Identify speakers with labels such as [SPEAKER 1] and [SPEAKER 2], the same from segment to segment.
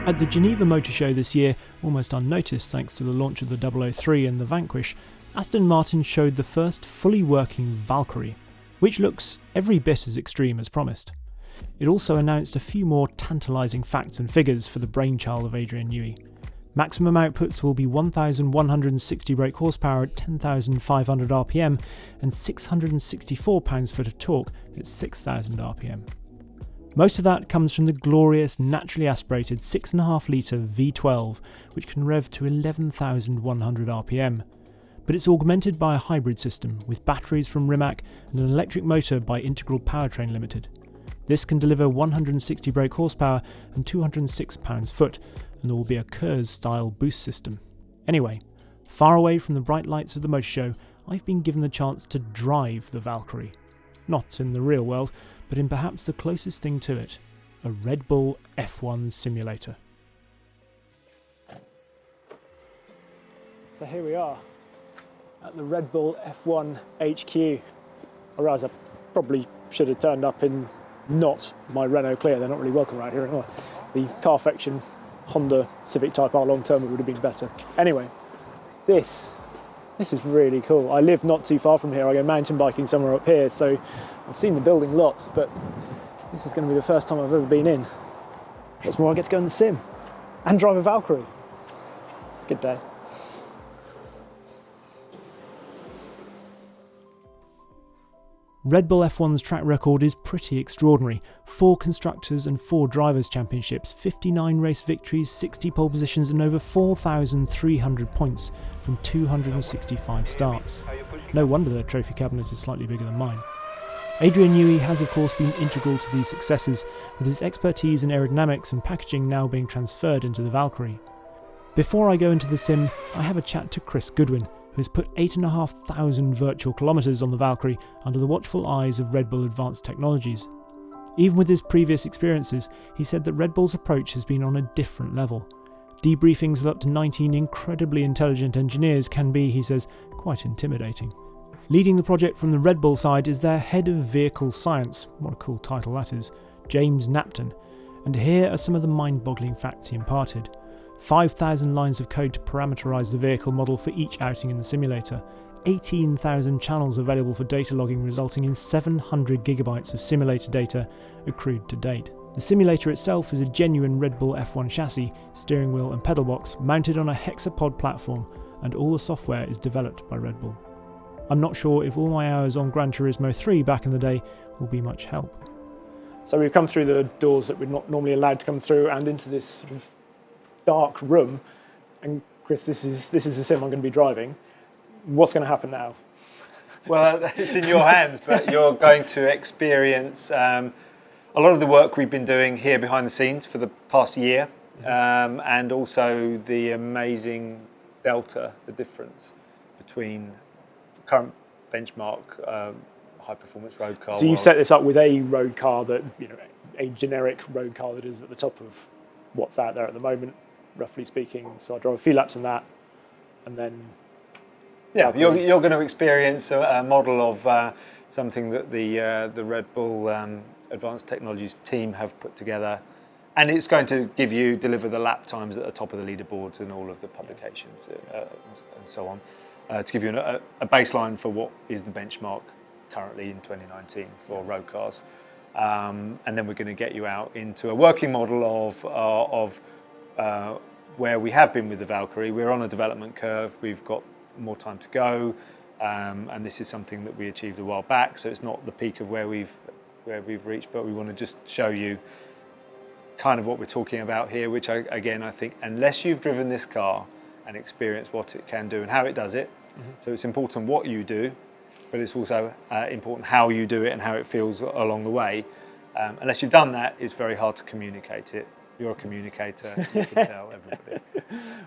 [SPEAKER 1] At the Geneva Motor Show this year, almost unnoticed thanks to the launch of the 003 and the Vanquish, Aston Martin showed the first fully working Valkyrie, which looks every bit as extreme as promised. It also announced a few more tantalising facts and figures for the brainchild of Adrian Newey. Maximum outputs will be 1,160 brake horsepower at 10,500 RPM and 664 pounds-foot of torque at 6,000 RPM. Most of that comes from the glorious naturally aspirated 6.5 litre V12, which can rev to 11,100 RPM. But it's augmented by a hybrid system with batteries from Rimac and an electric motor by Integral Powertrain Limited. This can deliver 160 brake horsepower and 206 pounds-foot, and there will be a KERS-style boost system. Anyway, far away from the bright lights of the motor show, I've been given the chance to drive the Valkyrie. Not in the real world, but in perhaps the closest thing to it, a Red Bull F1 simulator. So here we are, at the Red Bull F1 HQ. I realise I probably should have turned up in not my Renault Clio, they're not really welcome right here anymore. The Carfection Honda Civic Type R long term would have been better. Anyway, this is really cool. I live not too far from here. I go mountain biking somewhere up here, so I've seen the building lots, but this is going to be the first time I've ever been in. What's more, I get to go in the sim and drive a Valkyrie. Good day. Red Bull F1's track record is pretty extraordinary. 4 Constructors and 4 Drivers' Championships, 59 race victories, 60 pole positions and over 4,300 points from 265 starts. No wonder their trophy cabinet is slightly bigger than mine. Adrian Newey has of course been integral to these successes, with his expertise in aerodynamics and packaging now being transferred into the Valkyrie. Before I go into the sim, I have a chat to Chris Goodwin, who has put 8,500 virtual kilometres on the Valkyrie under the watchful eyes of Red Bull Advanced Technologies. Even with his previous experiences, he said that Red Bull's approach has been on a different level. Debriefings with up to 19 incredibly intelligent engineers can be, he says, quite intimidating. Leading the project from the Red Bull side is their Head of Vehicle Science, what a cool title that is, James Napton, and here are some of the mind-boggling facts he imparted. 5,000 lines of code to parameterise the vehicle model for each outing in the simulator, 18,000 channels available for data logging resulting in 700 gigabytes of simulator data accrued to date. The simulator itself is a genuine Red Bull F1 chassis, steering wheel and pedal box mounted on a hexapod platform, and all the software is developed by Red Bull. I'm not sure if all my hours on Gran Turismo 3 back in the day will be much help. So we've come through the doors that we're not normally allowed to come through and into this sort of dark room, and Chris, this is the sim I'm going to be driving. What's going to happen now?
[SPEAKER 2] Well, it's in your hands, but you're going to experience a lot of the work we've been doing here behind the scenes for the past year, and also the amazing delta, the difference between current benchmark high performance road car.
[SPEAKER 1] So you set this up with a road car that, a generic road car that is at the top of what's out there at the moment, roughly speaking. So I drive a few laps on that, and then
[SPEAKER 2] you're going to experience a model of something that the Red Bull Advanced Technologies team have put together, and it's going to deliver the lap times at the top of the leaderboards and all of the publications and so on, to give you a baseline for what is the benchmark currently in 2019 for road cars. And then we're going to get you out into a working model of where we have been with the Valkyrie. We're on a development curve. We've got more time to go, and this is something that we achieved a while back. So it's not the peak of where we've reached, but we want to just show you kind of what we're talking about here. Which I think, unless you've driven this car and experienced what it can do and how it does it, so it's important what you do, but it's also important how you do it and how it feels along the way. Unless you've done that, it's very hard to communicate it. You're a communicator, you can tell everybody.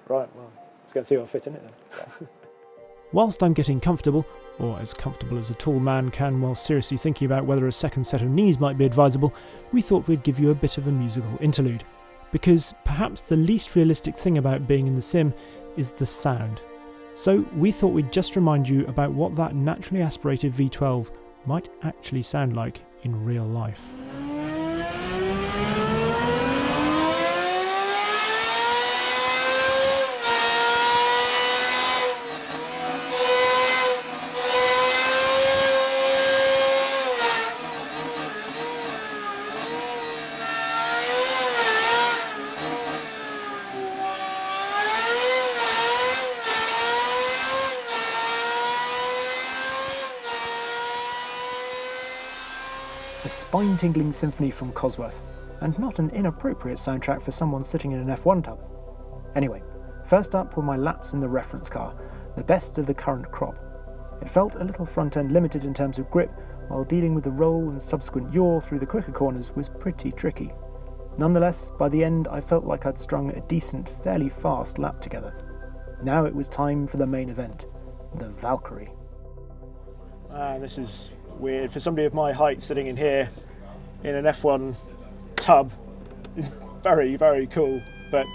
[SPEAKER 1] Right, well, let's go and see if I fit in it then. Whilst I'm getting comfortable, or as comfortable as a tall man can while seriously thinking about whether a second set of knees might be advisable, we thought we'd give you a bit of a musical interlude. Because perhaps the least realistic thing about being in the sim is the sound. So we thought we'd just remind you about what that naturally aspirated V12 might actually sound like in real life. a spine-tingling symphony from Cosworth, and not an inappropriate soundtrack for someone sitting in an F1 tub. Anyway, first up were my laps in the reference car, the best of the current crop. It felt a little front-end limited in terms of grip, while dealing with the roll and subsequent yaw through the quicker corners was pretty tricky. Nonetheless, by the end I felt like I'd strung a decent, fairly fast lap together. Now it was time for the main event, the Valkyrie.
[SPEAKER 3] This is weird. For somebody of my height sitting in here in an F1 tub is very, very cool, but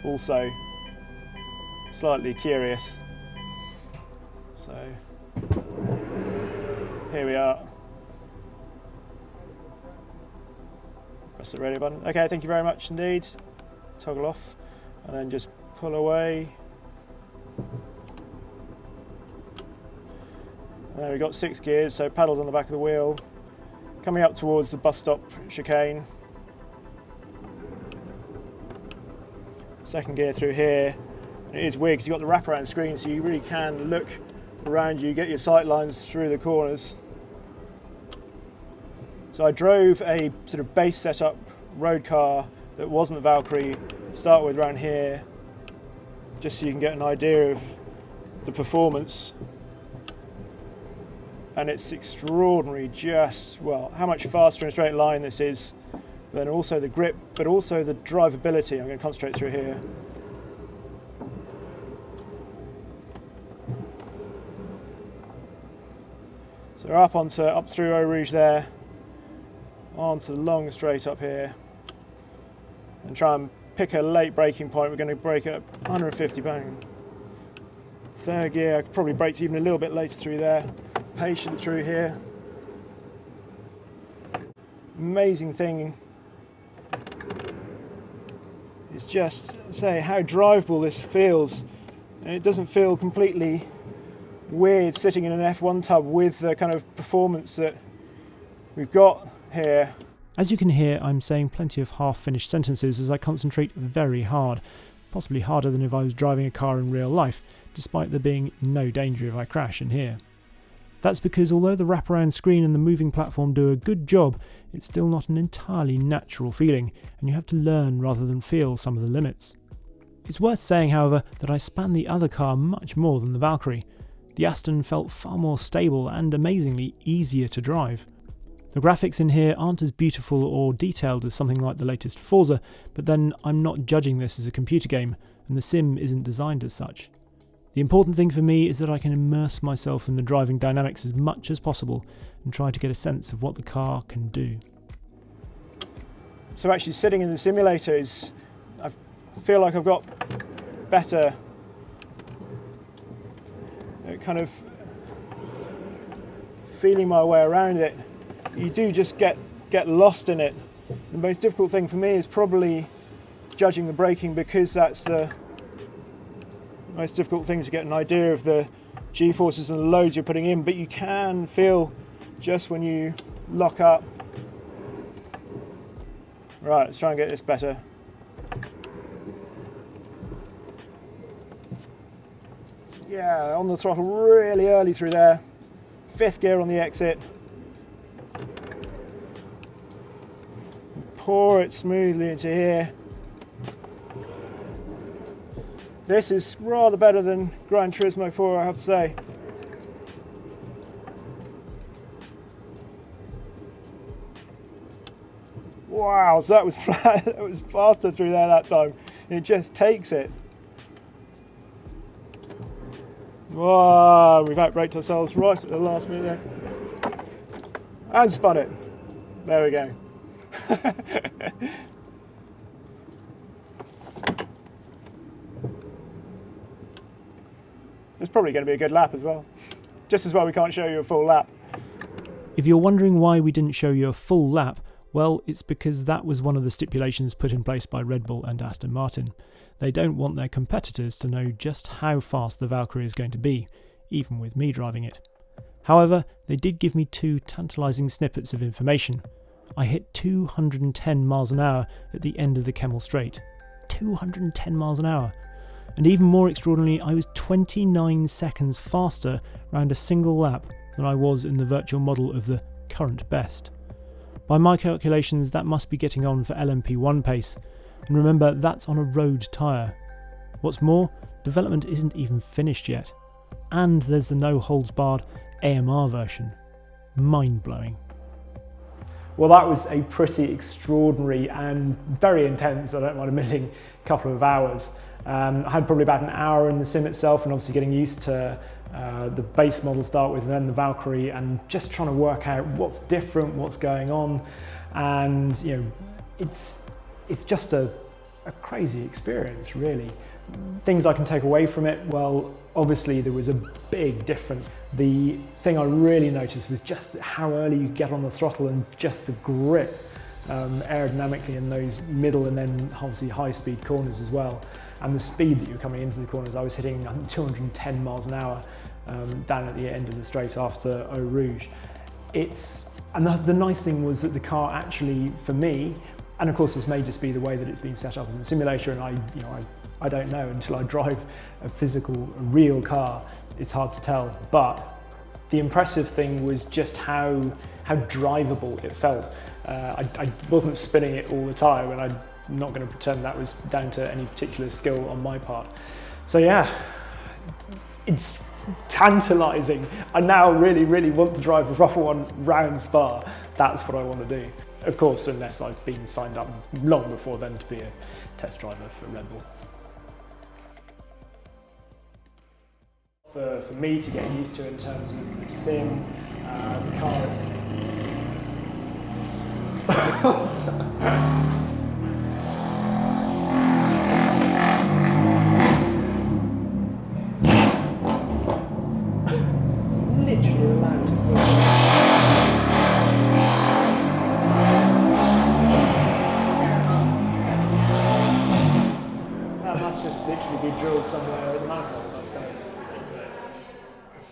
[SPEAKER 3] also slightly curious. So here we are. Press the radio button. Okay, thank you very much indeed. Toggle off and then just pull away. There we've got 6 gears, so paddles on the back of the wheel. Coming up towards the bus stop chicane. Second gear through here. And it is weird because you've got the wraparound screen, so you really can look around you, get your sight lines through the corners. So I drove a sort of base setup road car that wasn't the Valkyrie to start with around here, just so you can get an idea of the performance. And it's extraordinary just, well, how much faster in a straight line this is, then also the grip, but also the drivability. I'm going to concentrate through here. So we're up through Eau Rouge there, onto the long straight up here, and try and pick a late braking point. We're going to brake at 150 bang. Third gear, I could probably brake even a little bit later through there. Patient through here. Amazing thing is just say how drivable this feels. And it doesn't feel completely weird sitting in an F1 tub with the kind of performance that we've got here.
[SPEAKER 1] As you can hear, I'm saying plenty of half-finished sentences as I concentrate very hard, possibly harder than if I was driving a car in real life, despite there being no danger if I crash in here. That's because although the wraparound screen and the moving platform do a good job, it's still not an entirely natural feeling, and you have to learn rather than feel some of the limits. It's worth saying, however, that I span the other car much more than the Valkyrie. The Aston felt far more stable and amazingly easier to drive. The graphics in here aren't as beautiful or detailed as something like the latest Forza, but then I'm not judging this as a computer game, and the sim isn't designed as such. The important thing for me is that I can immerse myself in the driving dynamics as much as possible and try to get a sense of what the car can do.
[SPEAKER 3] So actually sitting in the simulator is, I feel like I've got better kind of feeling my way around it. You do just get lost in it. The most difficult thing for me is probably judging the braking, because that's the most difficult thing to get an idea of the G-forces and the loads you're putting in, but you can feel just when you lock up. Right, let's try and get this better. Yeah, on the throttle really early through there. 5th gear on the exit. Pour it smoothly into here. This is rather better than Gran Turismo 4, I have to say. Wow, so that was flat. That was faster through there that time. It just takes it. Wow, we've outbraked ourselves right at the last minute there. And spun it. There we go. It's probably going to be a good lap as well. Just as well we can't show you a full lap.
[SPEAKER 1] If you're wondering why we didn't show you a full lap, well, it's because that was one of the stipulations put in place by Red Bull and Aston Martin. They don't want their competitors to know just how fast the Valkyrie is going to be, even with me driving it. However, they did give me 2 tantalising snippets of information. I hit 210 miles an hour at the end of the Kemmel Straight. 210 miles an hour. And even more extraordinarily, I was 29 seconds faster round a single lap than I was in the virtual model of the current best. By my calculations, that must be getting on for LMP1 pace, and remember, that's on a road tyre. What's more, development isn't even finished yet, and there's the no-holds-barred AMR version. Mind-blowing. Well, that was a pretty extraordinary and very intense, I don't mind admitting, couple of hours. I had probably about an hour in the sim itself, and obviously getting used to the base model to start with, and then the Valkyrie, and just trying to work out what's different, what's going on, and you know, it's just a crazy experience, really. Things I can take away from it, well, obviously there was a big difference. The thing I really noticed was just how early you get on the throttle and just the grip aerodynamically in those middle and then obviously high speed corners as well. And the speed that you're coming into the corners, I was hitting 210 miles an hour down at the end of the straight after Eau Rouge. And the nice thing was that the car actually, for me, and of course this may just be the way that it's been set up in the simulator, and I don't know until I drive a physical, real car, it's hard to tell. But the impressive thing was just how drivable it felt. I wasn't spinning it all the time, and I'm not going to pretend that was down to any particular skill on my part. So yeah, it's tantalising. I now really, really want to drive a proper one round Spa. That's what I want to do. Of course, unless I've been signed up long before then to be a test driver for Red Bull. For me to get used to in terms of the sim, the cars. Literally allowed to. That must just literally be drilled somewhere in the manifold.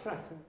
[SPEAKER 1] That's insane.